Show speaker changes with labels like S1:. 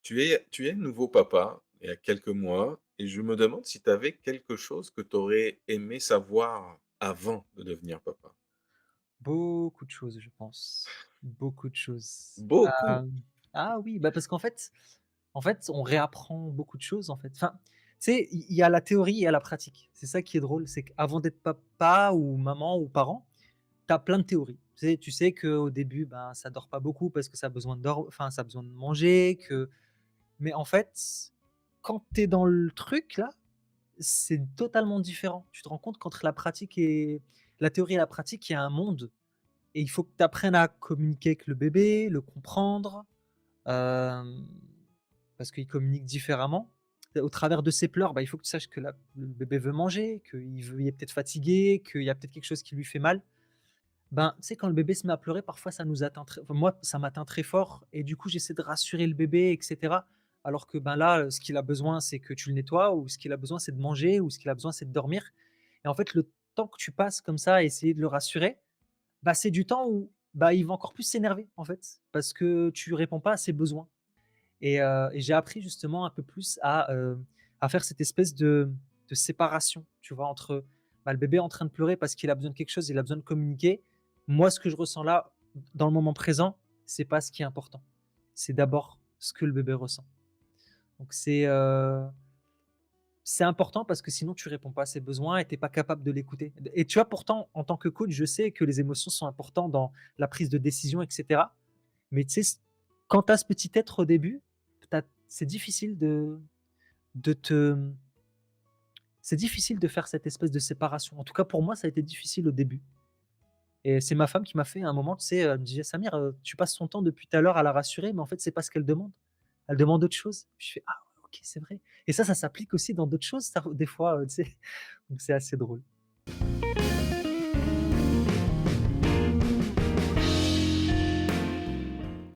S1: Tu es nouveau papa, il y a quelques mois et je me demande si tu avais quelque chose que tu aurais aimé savoir avant de devenir papa?
S2: Beaucoup de choses, je pense. Beaucoup de choses.
S1: Beaucoup!
S2: Ah oui, bah, parce qu'en fait, on réapprend beaucoup de choses, en fait. Enfin, tu sais, il y a la théorie et à la pratique. C'est ça qui est drôle, c'est qu'avant d'être papa ou maman ou parent, tu as plein de théories. Tu sais qu'au début, ben, ça dort pas beaucoup parce que ça a besoin enfin, ça a besoin de manger, mais en fait, quand tu es dans le truc là, c'est totalement différent. Tu te rends compte qu'entre la théorie et la pratique, il y a un monde. Et il faut que tu apprennes à communiquer avec le bébé, le comprendre, hem, parce qu'il communique différemment. Au travers de ses pleurs, bah, il faut que tu saches que le bébé veut manger, il est peut-être fatigué, qu'il y a peut-être quelque chose qui lui fait mal. Ben, tu sais, quand le bébé se met à pleurer, parfois ça nous atteint très enfin, moi, ça m'atteint très fort et du coup, j'essaie de rassurer le bébé et cetera. Alors que, ben, là, ce qu'il a besoin, c'est que tu le nettoies ou ce qu'il a besoin, c'est de manger ou ce qu'il a besoin, c'est de dormir et en fait, le temps que tu passes comme ça à essayer de le rassurer, bah, c'est du temps où, bah, il va encore plus s'énerver, en fait, parce que tu réponds pas à ses besoins et j'ai appris justement un peu plus à faire cette espèce de séparation, tu vois? Entre, bah, le bébé est en train de pleurer parce qu'il a besoin de quelque chose, il a besoin de communiquer. Moi, ce que je ressens là, dans le moment présent, c'est pas ce qui est important. C'est d'abord ce que le bébé ressent. Donc c'est important parce que sinon tu réponds pas à ses besoins et tu es pas capable de l'écouter. Et tu vois, pourtant, en tant que coach, je sais que les émotions sont importantes dans la prise de décision et cetera. Mais tu sais, quand tu as ce petit être au début, c'est difficile de te c'est difficile de faire cette espèce de séparation. En tout cas, pour moi, ça a été difficile au début et c'est ma femme qui m'a fait à un moment, tu sais, elle me disait: «Samir, tu passes ton temps depuis tout à l'heure à la rassurer, mais en fait, c'est pas ce qu'elle demande. Elle demande autre chose». Je fais: «Ah ouais, OK, c'est vrai» et ça s'applique aussi dans d'autres choses, ça des fois, tu sais? Donc c'est assez drôle.